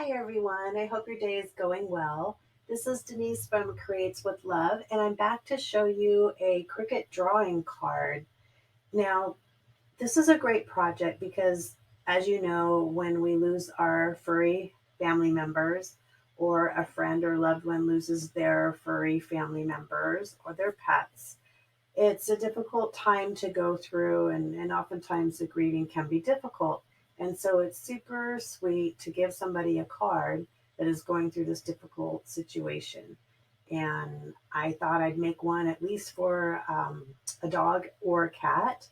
Hi everyone, I hope your day is going well. This is Denise from Creates with Love, and I'm back to show you a Cricut drawing card. Now, this is a great project because, as you know, when we lose our furry family members, or a friend or loved one loses their furry family members or their pets, it's a difficult time to go through, and oftentimes the grieving can be difficult. And so it's super sweet to give somebody a card that is going through this difficult situation. And I thought I'd make one at least for a dog or a cat,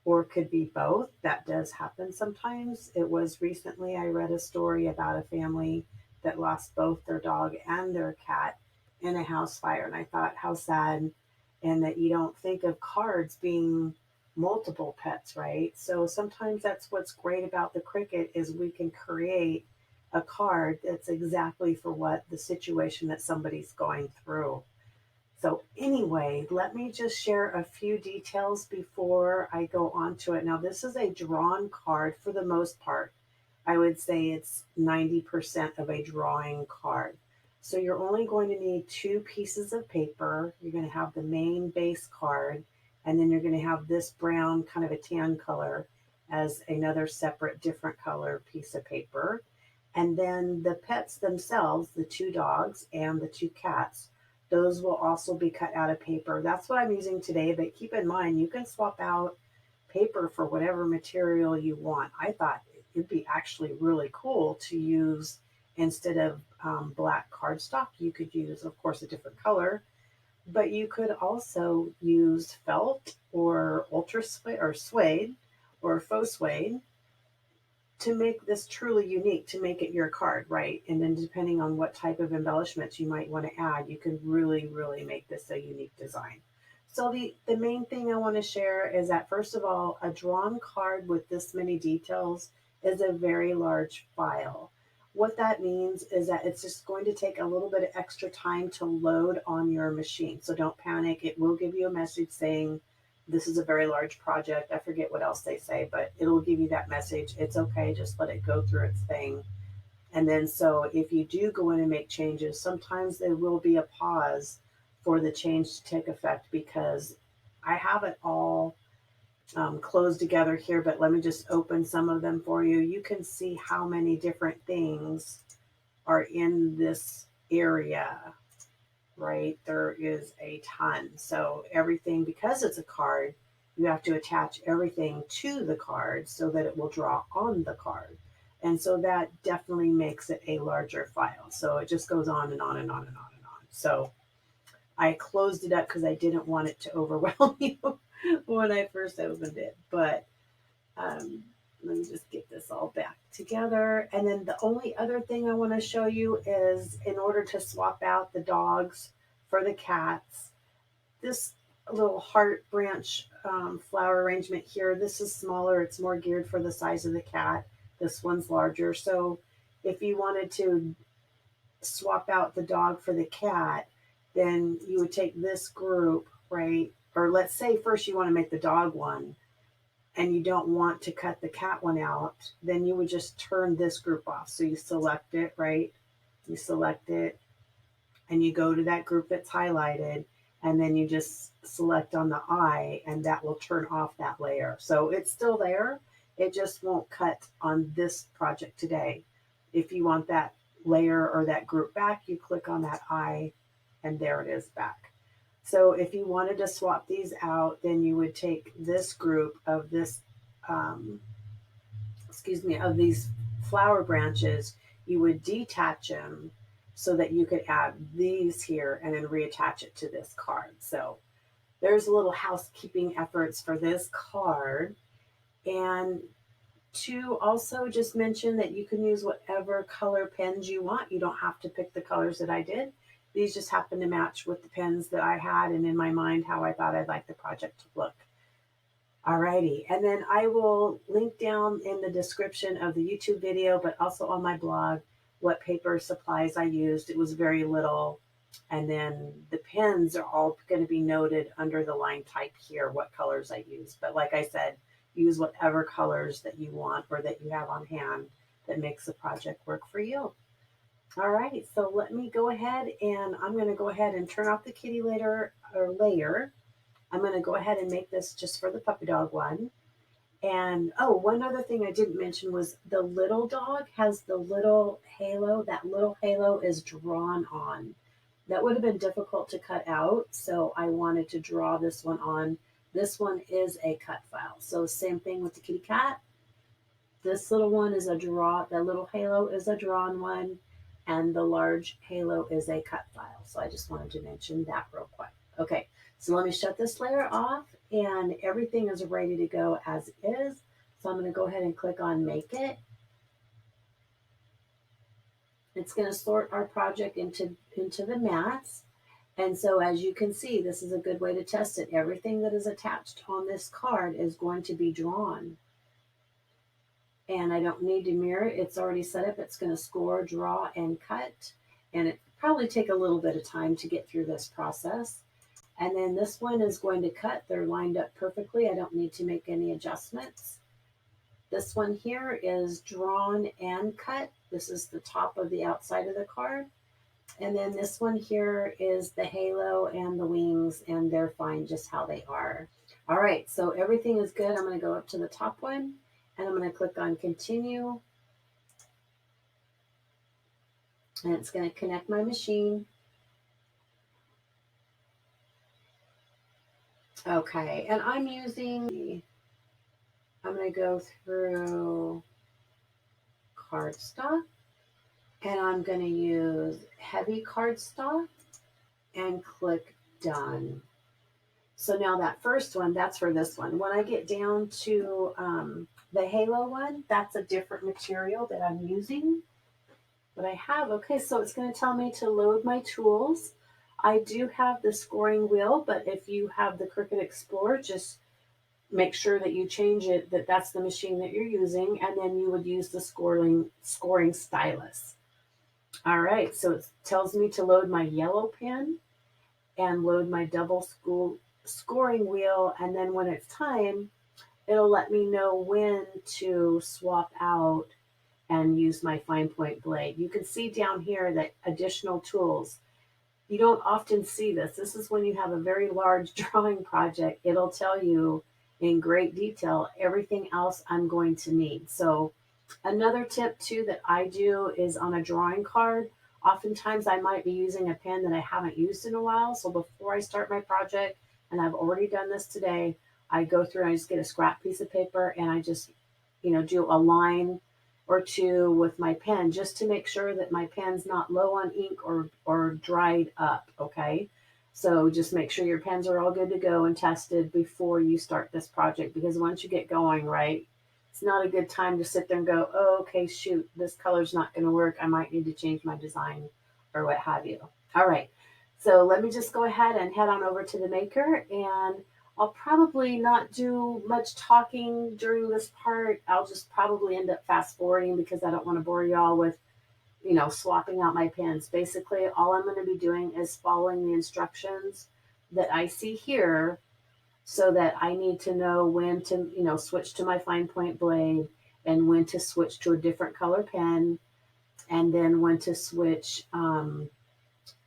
or could be both. That does happen sometimes. It was recently I read a story about a family that lost both their dog and their cat in a house fire. And I thought, how sad, and that you don't think of cards being multiple pets, right? So sometimes that's what's great about the Cricut is we can create a card that's exactly for what the situation that somebody's going through. So anyway, let me just share a few details before I go on to it. Now, this is a drawn card for the most part. I would say it's 90% of a drawing card. So you're only going to need two pieces of paper. You're going to have the main base card, and then you're going to have this brown, kind of a tan color, as another separate different color piece of paper. And then the pets themselves, the two dogs and the two cats, those will also be cut out of paper. That's what I'm using today, but keep in mind you can swap out paper for whatever material you want. I thought it'd be actually really cool to use, instead of black cardstock, you could use, of course, a different color, but you could also use felt or ultra suede or suede or faux suede to make this truly unique, to make it your card, right? And then depending on what type of embellishments you might want to add, you can really, really make this a unique design. So the main thing I want to share is that, first of all, a drawn card with this many details is a very large file. What that means is that it's just going to take a little bit of extra time to load on your machine. So don't panic. It will give you a message saying, this is a very large project. I forget what else they say, but it'll give you that message. It's okay, just let it go through its thing. And then, so if you do go in and make changes, sometimes there will be a pause for the change to take effect, because I have it all closed together here, but let me just open some of them for you. You can see how many different things are in this area, right? There is a ton. So everything, because it's a card, you have to attach everything to the card so that it will draw on the card. And so that definitely makes it a larger file. So it just goes on and on and on and on and on. So I closed it up because I didn't want it to overwhelm you when I first opened it. But um, let me just get this all back together. And then the only other thing I want to show you is, in order to swap out the dogs for the cats, this little heart branch flower arrangement here, this is smaller. It's more geared for the size of the cat. This one's larger. So if you wanted to swap out the dog for the cat, then you would take this group, right? Or let's say first you want to make the dog one and you don't want to cut the cat one out, then you would just turn this group off. So you select it, right? You select it and you go to that group that's highlighted, and then you just select on the eye, and that will turn off that layer. So it's still there. It just won't cut on this project today. If you want that layer or that group back, you click on that eye and there it is back. So if you wanted to swap these out, then you would take this group of this, um, of these flower branches, you would detach them so that you could add these here and then reattach it to this card. So there's a little housekeeping efforts for this card. And to also just mention that you can use whatever color pens you want. You don't have to pick the colors that I did. These just happen to match with the pens that I had and in my mind how I thought I'd like the project to look. Alrighty, and then I will link down in the description of the YouTube video, but also on my blog, what paper supplies I used. It was very little. And then the pens are all going to be noted under the line type here, what colors I use. But like I said, use whatever colors that you want or that you have on hand that makes the project work for you. All right, so let me go ahead and I'm going to go ahead and turn off the kitty layer. I'm going to go ahead and make this just for the puppy dog one. And oh, one other thing I didn't mention was the little dog has the little halo. That little halo is drawn on. That would have been difficult to cut out, so I wanted to draw this one on. This one is a cut file. So same thing with the kitty cat. This little one is a draw, the little halo is a drawn one, and the large halo is a cut file. So I just wanted to mention that real quick. Okay, so let me shut this layer off, and everything is ready to go as is. So I'm going to go ahead and click on Make It. It's going to sort our project into the mats. And so as you can see, this is a good way to test it. Everything that is attached on this card is going to be drawn. And I don't need to mirror it. It's already set up. It's going to score, draw, and cut. And it probably take a little bit of time to get through this process. And then this one is going to cut. They're lined up perfectly. I don't need to make any adjustments. This one here is drawn and cut. This is the top of the outside of the card. And then this one here is the halo and the wings, and they're fine just how they are. All right, so everything is good. I'm going to go up to the top one, and I'm going to click on Continue. And it's going to connect my machine. Okay, and I'm going to go through cardstock, and I'm going to use heavy cardstock and click Done. So now that first one, that's for this one. When I get down to the halo one, that's a different material that I'm using. But I have, okay, so it's going to tell me to load my tools. I do have the scoring wheel, but if you have the Cricut Explorer, just make sure that you change it, that that's the machine that you're using, and then you would use the scoring stylus. All right, so it tells me to load my yellow pen and load my double scoring wheel, and then when it's time, it'll let me know when to swap out and use my fine point blade. You can see down here that additional tools. You don't often see this. This is when you have a very large drawing project. It'll tell you in great detail everything else I'm going to need. So another tip too that I do is on a drawing card, oftentimes I might be using a pen that I haven't used in a while. So before I start my project, and I've already done this today, I go through and I just get a scrap piece of paper and I just, do a line or two with my pen just to make sure that my pen's not low on ink or dried up, okay? So just make sure your pens are all good to go and tested before you start this project, because once you get going, right, it's not a good time to sit there and go, oh, okay, shoot, this color's not going to work. I might need to change my design or what have you. All right, so let me just go ahead and head on over to the maker, and I'll probably not do much talking during this part. I'll just probably end up fast forwarding because I don't want to bore y'all with, swapping out my pens. Basically, all I'm going to be doing is following the instructions that I see here, so that I need to know when to, switch to my fine point blade and when to switch to a different color pen, and then when to switch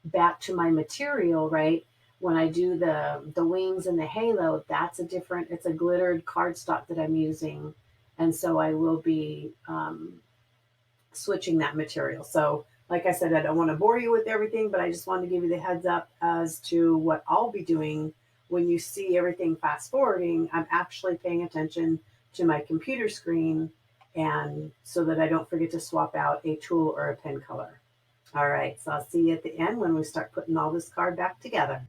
back to my material, right? When I do the wings and the halo, it's a glittered cardstock that I'm using. And so I will be switching that material. So like I said, I don't want to bore you with everything, but I just wanted to give you the heads up as to what I'll be doing. When you see everything fast forwarding, I'm actually paying attention to my computer screen, and so that I don't forget to swap out a tool or a pen color. All right, so I'll see you at the end when we start putting all this card back together.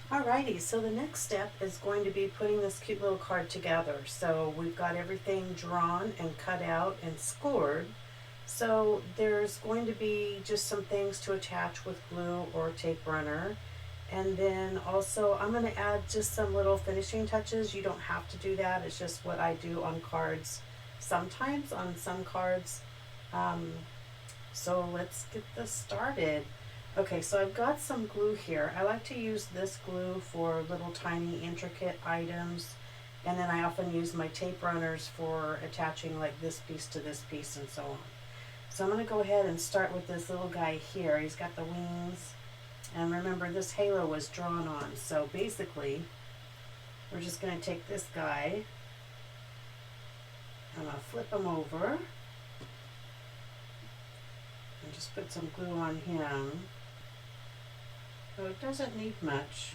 Alrighty, so the next step is going to be putting this cute little card together. So we've got everything drawn and cut out and scored. So there's going to be just some things to attach with glue or tape runner. And then also I'm going to add just some little finishing touches. You don't have to do that. It's just what I do on cards sometimes, on some cards. Um, so let's get this started. Okay, so I've got some glue here. I like to use this glue for little tiny intricate items. And then I often use my tape runners for attaching like this piece to this piece and so on. So I'm going to go ahead and start with this little guy here. He's got the wings. And remember, this halo was drawn on. So basically, we're just going to take this guy. I'm going to flip him over. And just put some glue on him. So it doesn't need much.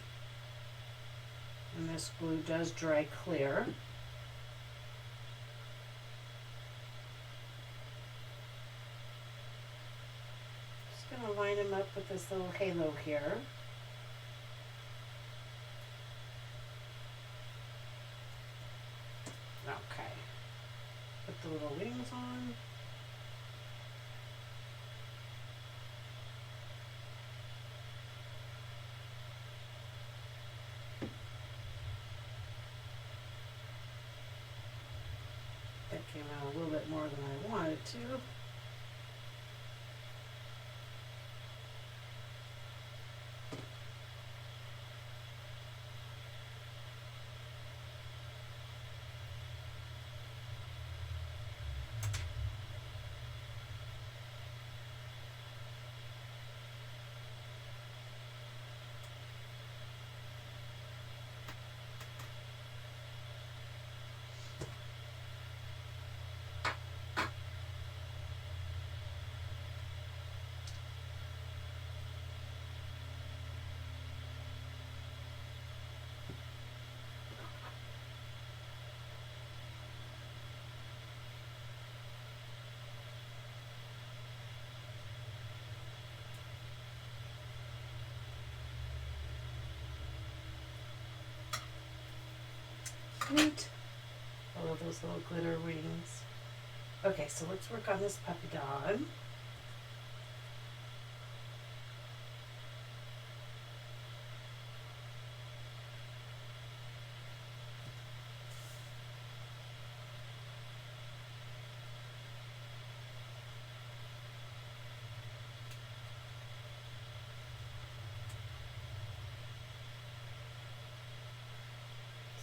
And this glue does dry clear. Just going to line him up with this little halo here. Okay. Put the little wings on. That came out a little bit more than I wanted to. Neat. I love those little glitter wings. Okay, so let's work on this puppy dog.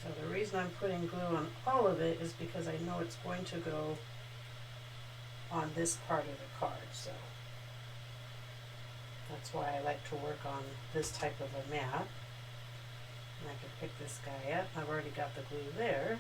So the reason I'm putting glue on all of it is because I know it's going to go on this part of the card. So that's why I like to work on this type of a mat. And I can pick this guy up. I've already got the glue there.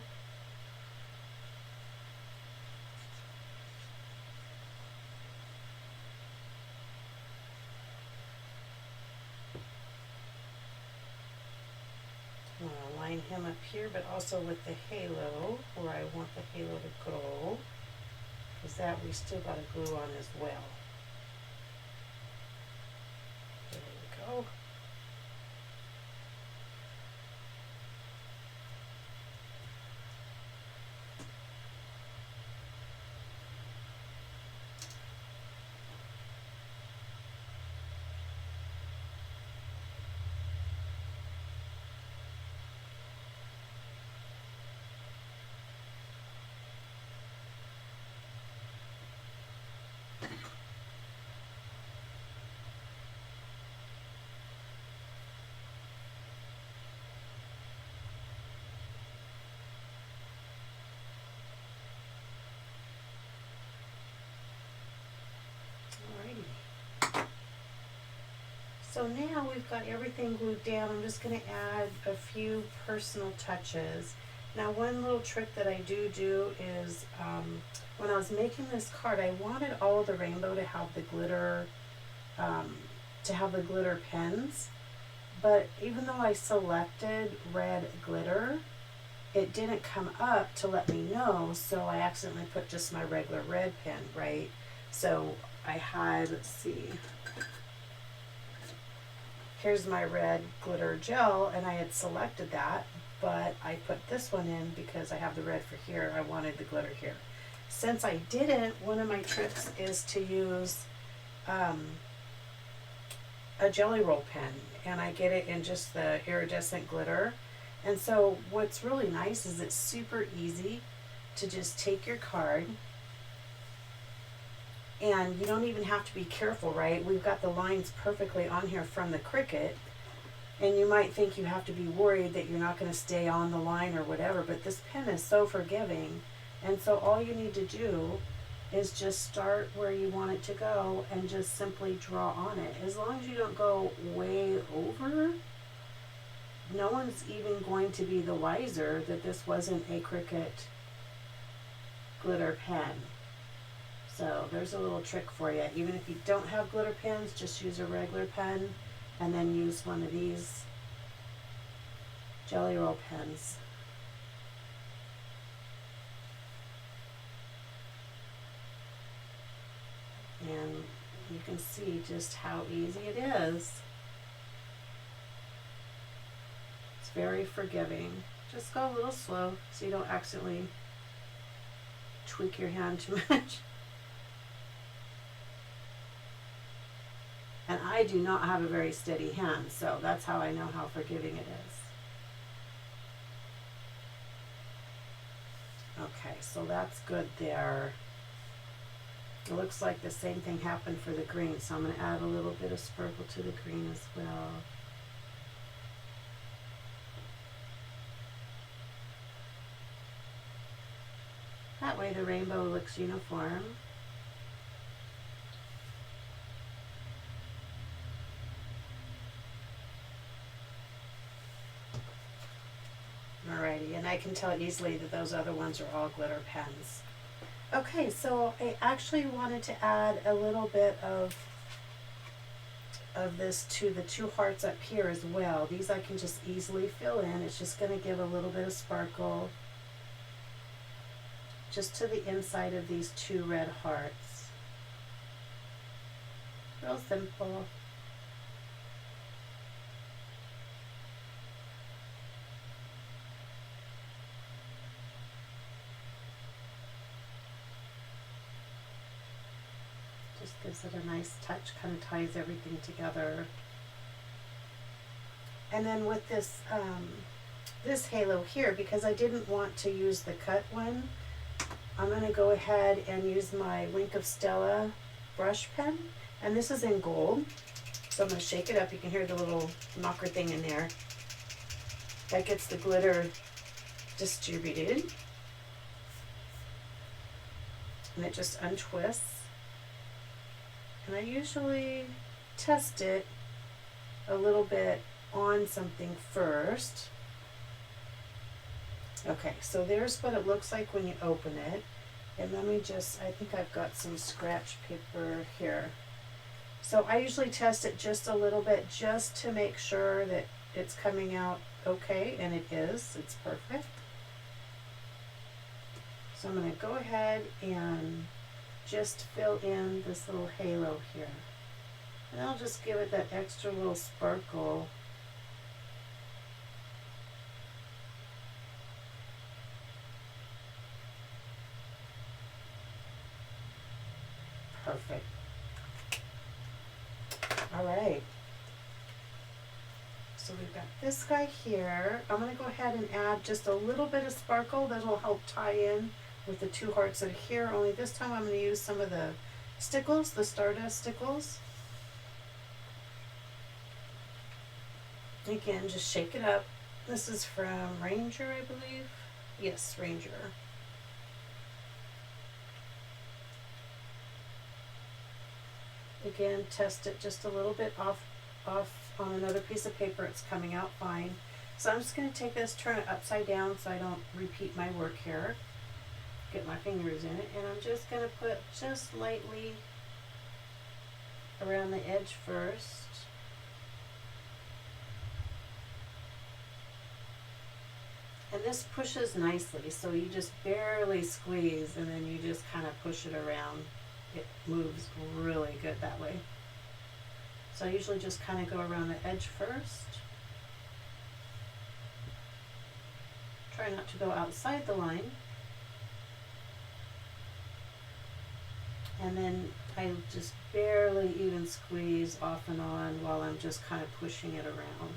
I'm going to line him up here, but also with the halo, where I want the halo to go, because that we still got a glue on as well. There we go. So now we've got everything glued down. I'm just going to add a few personal touches. Now one little trick that I do is when I was making this card, I wanted all of the rainbow to have the glitter, pens. But even though I selected red glitter, it didn't come up to let me know, so I accidentally put just my regular red pen, right? So I had, let's see, here's my red glitter gel, and I had selected that, but I put this one in because I have the red for here. I wanted the glitter here. Since I didn't, one of my tricks is to use a jelly roll pen, and I get it in just the iridescent glitter. And so what's really nice is it's super easy to just take your card, and you don't even have to be careful, right? We've got the lines perfectly on here from the Cricut, and you might think you have to be worried that you're not going to stay on the line or whatever, but this pen is so forgiving. And so all you need to do is just start where you want it to go and just simply draw on it. As long as you don't go way over, no one's even going to be the wiser that this wasn't a Cricut glitter pen. So there's a little trick for you. Even if you don't have glitter pens, just use a regular pen and then use one of these jelly roll pens. And you can see just how easy it is. It's very forgiving. Just go a little slow so you don't accidentally tweak your hand too much. And I do not have a very steady hand, so that's how I know how forgiving it is. Okay, so that's good there. It looks like the same thing happened for the green, so I'm going to add a little bit of sparkle to the green as well. That way the rainbow looks uniform. Alrighty, and I can tell easily that those other ones are all glitter pens. Okay, so I actually wanted to add a little bit of this to the two hearts up here as well. These I can just easily fill in. It's just going to give a little bit of sparkle just to the inside of these two red hearts. Real simple. Gives it a nice touch, kind of ties everything together. And then with this this halo here, because I didn't want to use the cut one, I'm going to go ahead and use my Wink of Stella brush pen, and this is in gold. So I'm going to shake it up. You can hear the little knocker thing in there. That gets the glitter distributed, and it just untwists. And I usually test it a little bit on something first. Okay, so there's what it looks like when you open it. And let me just, I think I've got some scratch paper here. So I usually test it just a little bit just to make sure that it's coming out okay, and it is. It's perfect. So I'm going to go ahead and just fill in this little halo here. And I'll just give it that extra little sparkle. Perfect. All right. So we've got this guy here. I'm going to go ahead and add just a little bit of sparkle that will help tie in with the two hearts that are here, only this time I'm going to use some of the stickles, the Stardust stickles. Again, just shake it up. This is from Ranger, I believe. Yes, Ranger. Again, test it just a little bit off on another piece of paper. It's coming out fine. So I'm just going to take this, turn it upside down so I don't repeat my work here. Get my fingers in it, and I'm just going to put just lightly around the edge first. And this pushes nicely, so you just barely squeeze and then you just kind of push it around. It moves really good that way. So I usually just kind of go around the edge first. Try not to go outside the line. And then I just barely even squeeze off and on while I'm just kind of pushing it around.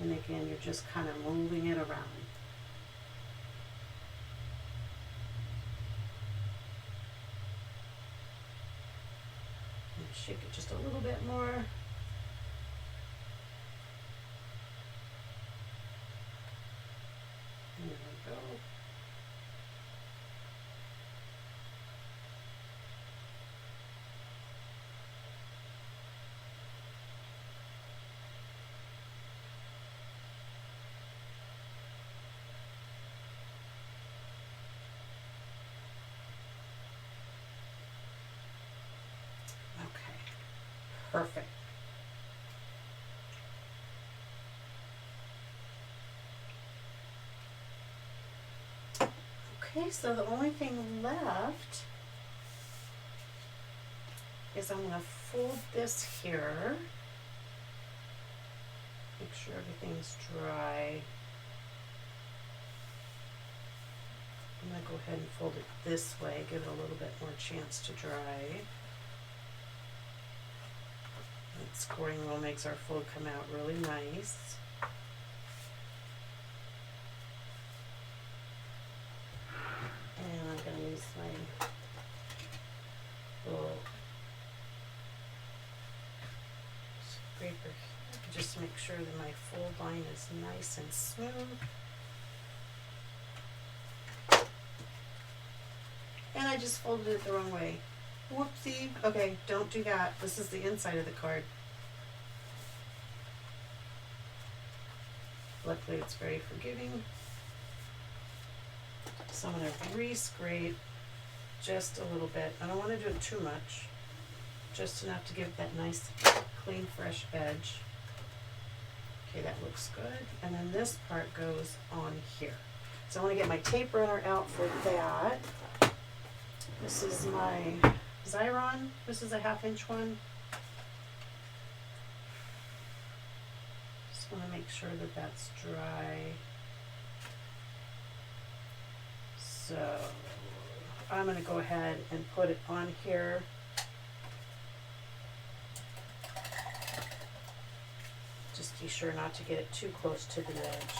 And again, you're just kind of moving it around. And shake it just a little bit more. There we go. Perfect. Okay, so the only thing left is I'm going to fold this here. Make sure everything's dry. I'm going to go ahead and fold it this way, give it a little bit more chance to dry. That scoring wheel makes our fold come out really nice. And I'm going to use my little scraper here just to make sure that my fold line is nice and smooth. And I just folded it the wrong way. Whoopsie. Okay, don't do that. This is the inside of the card. Luckily, it's very forgiving. So I'm going to re-scrape just a little bit. I don't want to do it too much. Just enough to give it that nice, clean, fresh edge. Okay, that looks good. And then this part goes on here. So I want to get my tape runner out for that. This is my Xyron. This is a 1/2 inch one. Just want to make sure that that's dry. So I'm going to go ahead and put it on here. Just be sure not to get it too close to the edge.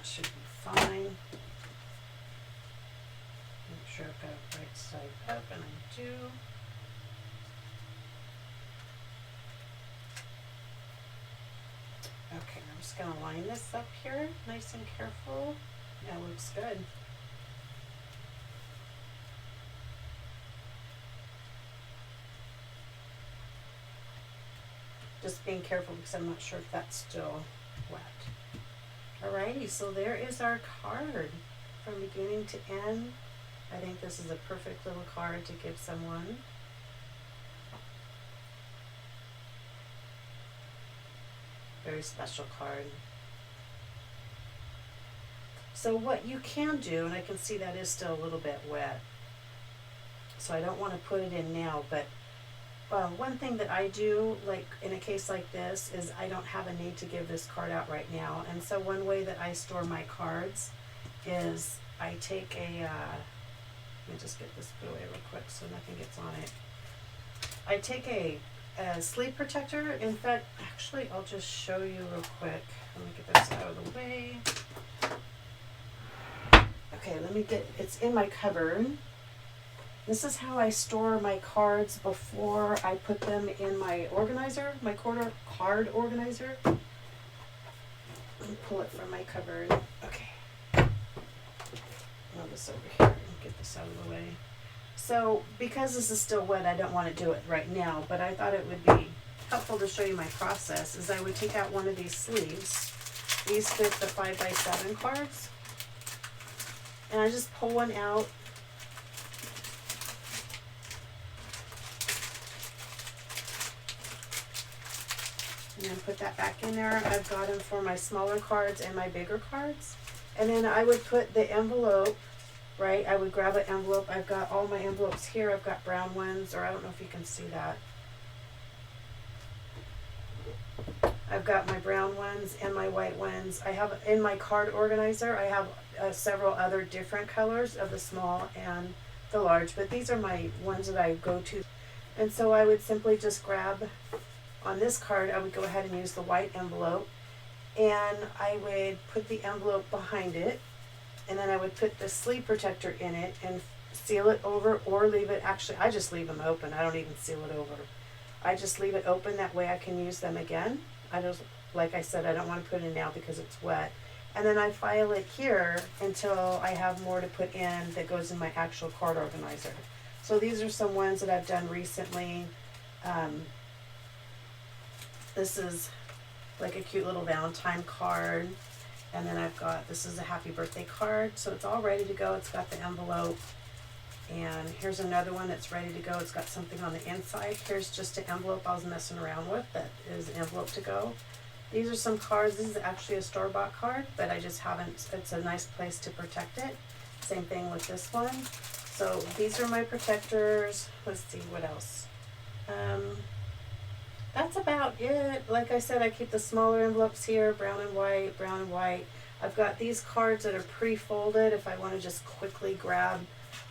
Should be fine. Make sure I've got it right side up, and I do. Okay, I'm just going to line this up here, nice and careful. Yeah, it looks good. Just being careful because I'm not sure if that's still wet. Alrighty, so there is our card from beginning to end. I think this is a perfect little card to give someone. Very special card. So what you can do, and I can see that is still a little bit wet, so I don't want to put it in now, but one thing that I do, like in a case like this, is I don't have a need to give this card out right now. And so one way that I store my cards is I take a, let me just get this put away real quick so nothing gets on it. I take a sleeve protector. In fact, actually, I'll just show you real quick. Let me get this out of the way. Okay, let me get, it's in my cupboard. This is how I store my cards before I put them in my organizer, my card organizer. Let me pull it from my cupboard. Okay. Move this over here and get this out of the way. So because this is still wet, I don't want to do it right now, but I thought it would be helpful to show you my process. Is I would take out one of these sleeves. These fit the 5x7 cards. And I just pull one out. And then put that back in there. I've got them for my smaller cards and my bigger cards. And then I would put the envelope, right? I would grab an envelope. I've got all my envelopes here. I've got brown ones, or I don't know if you can see that. I've got my brown ones and my white ones. I have in my card organizer, I have several other different colors of the small and the large, but these are my ones that I go to. And so I would simply just grab, on this card, I would go ahead and use the white envelope, and I would put the envelope behind it, and then I would put the sleeve protector in it and seal it over, or leave it, actually I just leave them open. I don't even seal it over. I just leave it open, that way I can use them again. I just, like I said, I don't want to put it in now because it's wet. And then I file it here until I have more to put in that goes in my actual card organizer. So these are some ones that I've done recently. This is like a cute little Valentine card. And then I've got, this is a happy birthday card. So it's all ready to go. It's got the envelope. And here's another one that's ready to go. It's got something on the inside. Here's just an envelope I was messing around with that is an envelope to go. These are some cards. This is actually a store-bought card, but I just haven't, it's a nice place to protect it. Same thing with this one. So these are my protectors. Let's see, what else? That's about it. Like I said, I keep the smaller envelopes here, brown and white, brown and white. I've got these cards that are pre-folded if I want to just quickly grab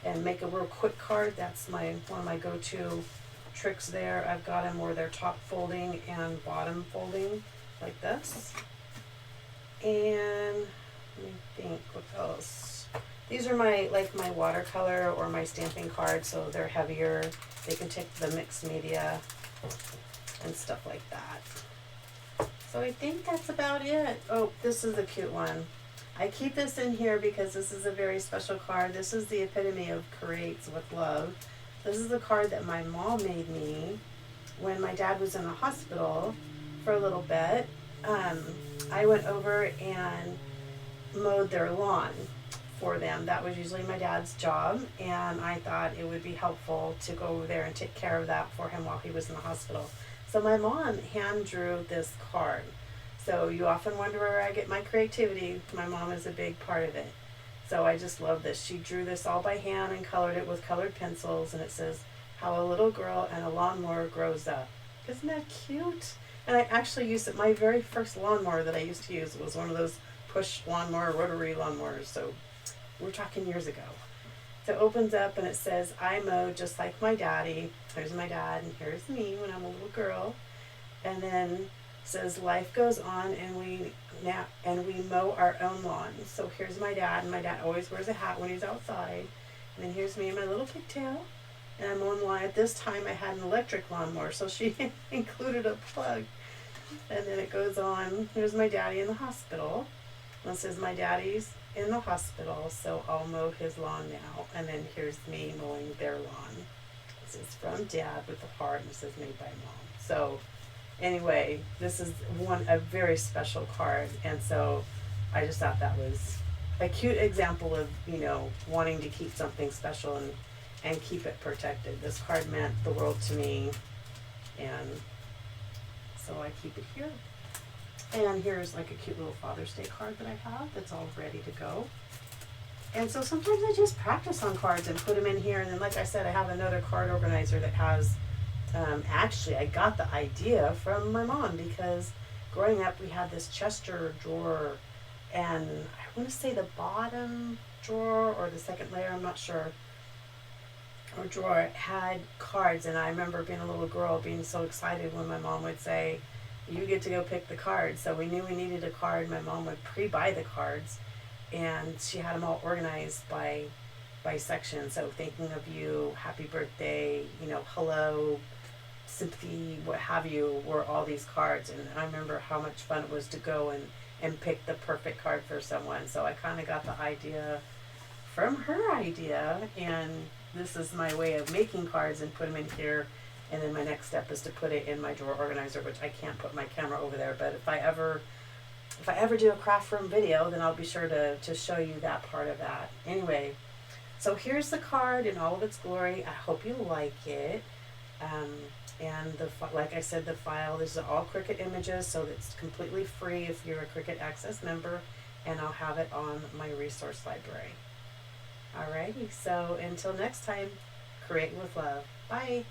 and make a real quick card. That's my one of my go-to tricks there. I've got them where they're top folding and bottom folding like this. And let me think, what else? These are my, like my watercolor or my stamping cards, so they're heavier. They can take the mixed media and stuff like that. So I think that's about it. Oh, this is a cute one. I keep this in here because this is a very special card. This is the epitome of Creates with Love. This is a card that my mom made me when my dad was in the hospital for a little bit. I went over and mowed their lawn for them. That was usually my dad's job, and I thought it would be helpful to go over there and take care of that for him while he was in the hospital. So my mom hand drew this card. So you often wonder where I get my creativity. My mom is a big part of it. So I just love this. She drew this all by hand and colored it with colored pencils, and it says, "How a little girl and a lawnmower grows up." Isn't that cute? And I actually used it. My very first lawnmower that I used to use was one of those push lawnmower, rotary lawnmowers. So we're talking years ago. So it opens up and it says, "I mow just like my daddy." Here's my dad, and here's me when I'm a little girl. And then says, "Life goes on, and we mow our own lawn." So here's my dad, and my dad always wears a hat when he's outside. And then here's me and my little pigtail, and I'm on lawn. At this time I had an electric lawnmower, so she included a plug. And then it goes on, here's my daddy in the hospital. And it says, "My daddy's in the hospital, so I'll mow his lawn now." And then here's me mowing their lawn. This is from Dad with the heart, and it says made by Mom. So anyway, this is a very special card, and so I just thought that was a cute example of, you know, wanting to keep something special and keep it protected. This card meant the world to me, and so I keep it here. And here's like a cute little Father's Day card that I have that's all ready to go. And so sometimes I just practice on cards and put them in here, and then like I said, I have another card organizer that has actually, I got the idea from my mom because growing up we had this Chester drawer, and I want to say the bottom drawer or the second layer, I'm not sure, or drawer had cards. And I remember being a little girl being so excited when my mom would say, "You get to go pick the cards." So we knew we needed a card. My mom would pre-buy the cards, and she had them all organized by section. So thinking of you, happy birthday, you know, hello, sympathy, what have you, were all these cards. And I remember how much fun it was to go and pick the perfect card for someone. So I kind of got the idea from her idea, and this is my way of making cards and put them in here. And then my next step is to put it in my drawer organizer, which I can't put my camera over there, but if I ever if I ever do a craft room video, then I'll be sure to show you that part of that. Anyway, so here's the card in all of its glory. I hope you like it. Um, and like I said, the file, these are all Cricut images, so it's completely free if you're a Cricut Access member, and I'll have it on my resource library. Alrighty, so until next time, create with love. Bye.